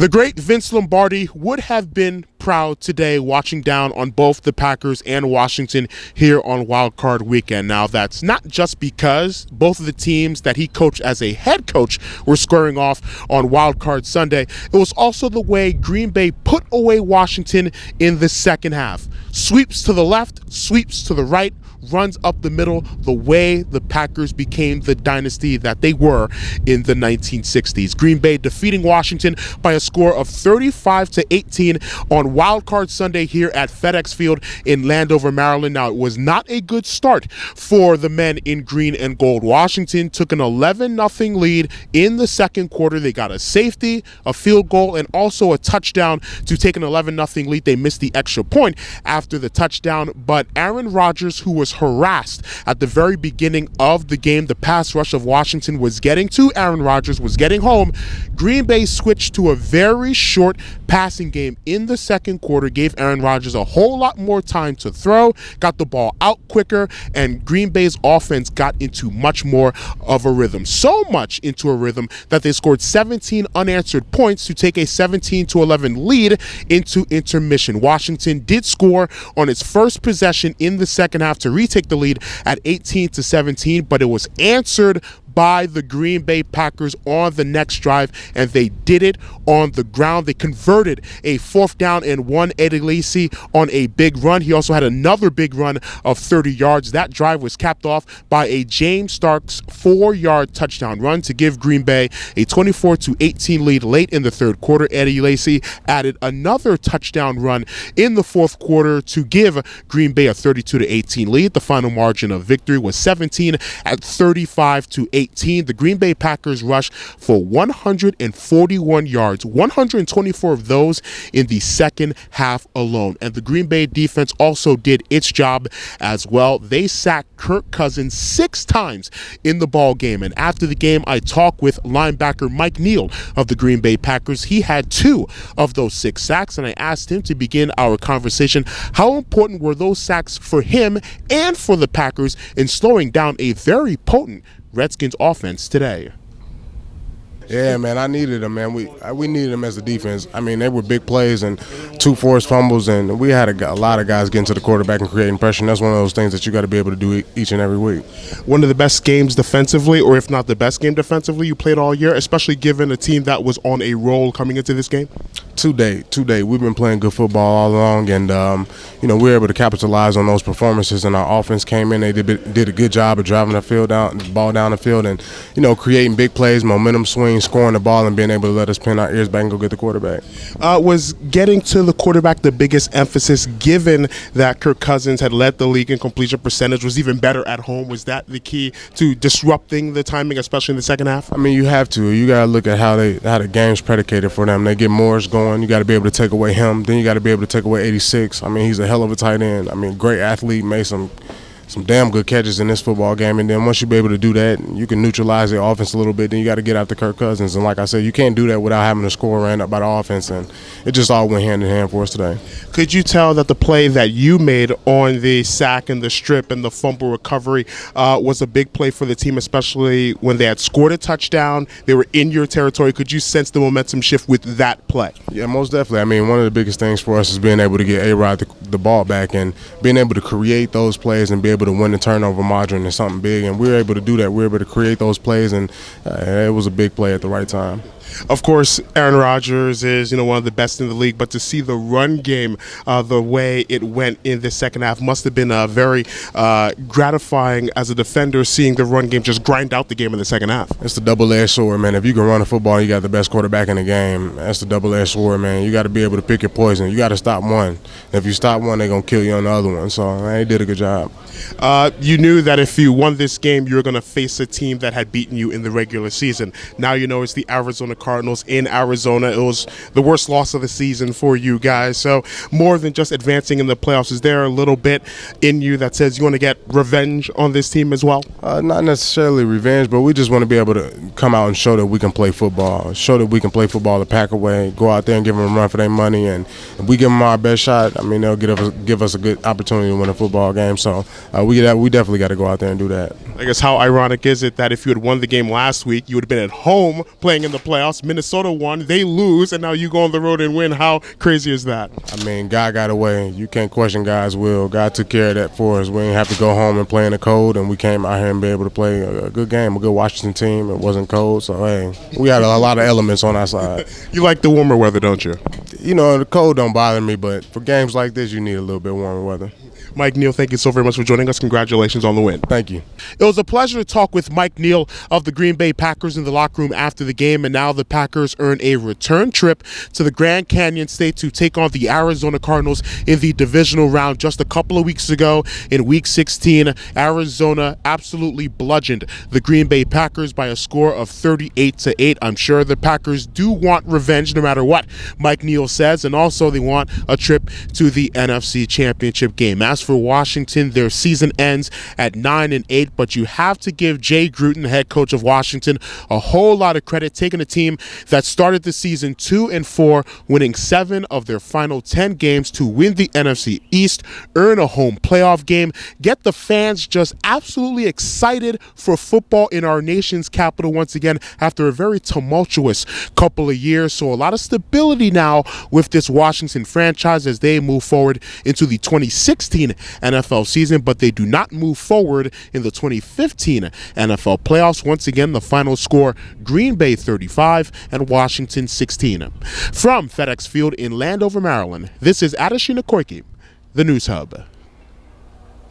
The great Vince Lombardi would have been proud today watching down on both the Packers and Washington here on Wild Card weekend. Now, that's not just because both of the teams that he coached as a head coach were squaring off on Wild Card Sunday. It was also the way Green Bay put away Washington in the second half. Sweeps to the left, sweeps to the right, runs up the middle, the way the Packers became the dynasty that they were in the 1960s. Green Bay defeating Washington by a score of 35-18 on Wild Card Sunday here at FedEx Field in Landover, Maryland. Now, it was not a good start for the men in green and gold. Washington took an 11-0 lead in the second quarter. They got a safety, a field goal, and also a touchdown to take an 11-0 lead. They missed the extra point after the touchdown, but Aaron Rodgers, who was harassed at the very beginning of the game, the pass rush of Washington was getting to Aaron Rodgers, was getting home. Green Bay switched to a very short passing game in the second quarter, gave Aaron Rodgers a whole lot more time to throw, got the ball out quicker, and Green Bay's offense got into much more of a rhythm. So much into a rhythm that they scored 17 unanswered points to take a 17-11 lead into intermission. Washington did score on its first possession in the second half to retake the lead at 18-17, but it was answered by the Green Bay Packers on the next drive, and they did it on the ground. They converted a 4th down and 1 Eddie Lacy on a big run. He also had another big run of 30 yards. That drive was capped off by a James Starks 4-yard touchdown run to give Green Bay a 24-18 lead late in the third quarter. Eddie Lacy added another touchdown run in the fourth quarter to give Green Bay a 32-18 lead. The final margin of victory was 17 at 35-18. The Green Bay Packers rushed for 141 yards, 124 of those in the second half alone. And the Green Bay defense also did its job as well. They sacked Kirk Cousins 6 times in the ball game. And after the game, I talked with linebacker Mike Neal of the Green Bay Packers. He had 2 of those 6 sacks, and I asked him to begin our conversation, how important were those sacks for him and for the Packers in slowing down a very potent Redskins offense today? Yeah, man, I needed them, man. We needed them as a defense. I mean, they were big plays and 2 forced fumbles, and we had a lot of guys getting to the quarterback and creating pressure. And that's one of those things that you got to be able to do each and every week. One of the best games defensively, or if not the best game defensively, you played all year, especially given a team that was on a roll coming into this game? To date. We've been playing good football all along, and we were able to capitalize on those performances. And our offense came in; they did a good job of driving the ball down the field, and creating big plays, momentum swings, scoring the ball, and being able to let us pin our ears back and go get the quarterback. Was getting to the quarterback the biggest emphasis, given that Kirk Cousins had led the league in completion percentage, was even better at home? Was that the key to disrupting the timing, especially in the second half? I mean, you have to. You got to look at how the game's predicated for them. They get Morris going. You got to be able to take away him. Then you got to be able to take away 86. I mean, he's a hell of a tight end. I mean, great athlete, made some damn good catches in this football game. And then once you be able to do that, you can neutralize the offense a little bit. Then you got to get after Kirk Cousins. And like I said, you can't do that without having a score ran up by the offense. And it just all went hand in hand for us today. Could you tell that the play that you made on the sack and the strip and the fumble recovery was a big play for the team, especially when they had scored a touchdown, they were in your territory? Could you sense the momentum shift with that play? Yeah, most definitely. I mean, one of the biggest things for us is being able to get A-Rod the ball back and being able to create those plays and be able to win the turnover margin is something big. And we were able to do that. We were able to create those plays, and it was a big play at the right time. Of course, Aaron Rodgers is one of the best in the league, but to see the run game the way it went in the second half must have been very gratifying as a defender, seeing the run game just grind out the game in the second half. It's the double-edged sword, man. If you can run a football, you got the best quarterback in the game. That's the double-edged sword, man. You got to be able to pick your poison. You got to stop one. If you stop one, they're going to kill you on the other one. So they did a good job. You knew that if you won this game, you were going to face a team that had beaten you in the regular season. Now it's the Arizona Cardinals in Arizona. It was the worst loss of the season for you guys. So more than just advancing in the playoffs, is there a little bit in you that says you want to get revenge on this team as well? Not necessarily revenge, but we just want to be able to come out and show that we can play football. Show that we can play football the Packer way. Go out there and give them a run for their money. And if we give them our best shot, I mean, they'll give us a good opportunity to win a football game. So we definitely got to go out there and do that. I guess how ironic is it that if you had won the game last week, you would have been at home playing in the playoffs, lost. Minnesota won. They lose, and now you go on the road and win. How crazy is that? I mean, God got away. You can't question God's will. God took care of that for us. We didn't have to go home and play in the cold, and we came out here and be able to play a good game, a good Washington team. It wasn't cold, so, hey, we had a lot of elements on our side. You like the warmer weather, don't you? You know, the cold don't bother me, but for games like this, you need a little bit warmer weather. Mike Neal, thank you so very much for joining us. Congratulations on the win. Thank you. It was a pleasure to talk with Mike Neal of the Green Bay Packers in the locker room after the game, and now the Packers earn a return trip to the Grand Canyon State to take on the Arizona Cardinals in the divisional round. Just a couple of weeks ago in Week 16, Arizona absolutely bludgeoned the Green Bay Packers by a score of 38-8. I'm sure the Packers do want revenge no matter what Mike Neal says, and also they want a trip to the NFC Championship game. As for Washington, their season ends at 9-8, but you have to give Jay Gruden, the head coach of Washington, a whole lot of credit, taking a team that started the season 2-4, winning 7 of their final 10 games to win the NFC East, earn a home playoff game, get the fans just absolutely excited for football in our nation's capital once again after a very tumultuous couple of years. So a lot of stability now with this Washington franchise as they move forward into the 2016 NFL season, but they do not move forward in the 2015 NFL playoffs. Once again, the final score, Green Bay 35 and Washington 16. From FedEx Field in Landover, Maryland, this is Adeshina Koike, the News Hub.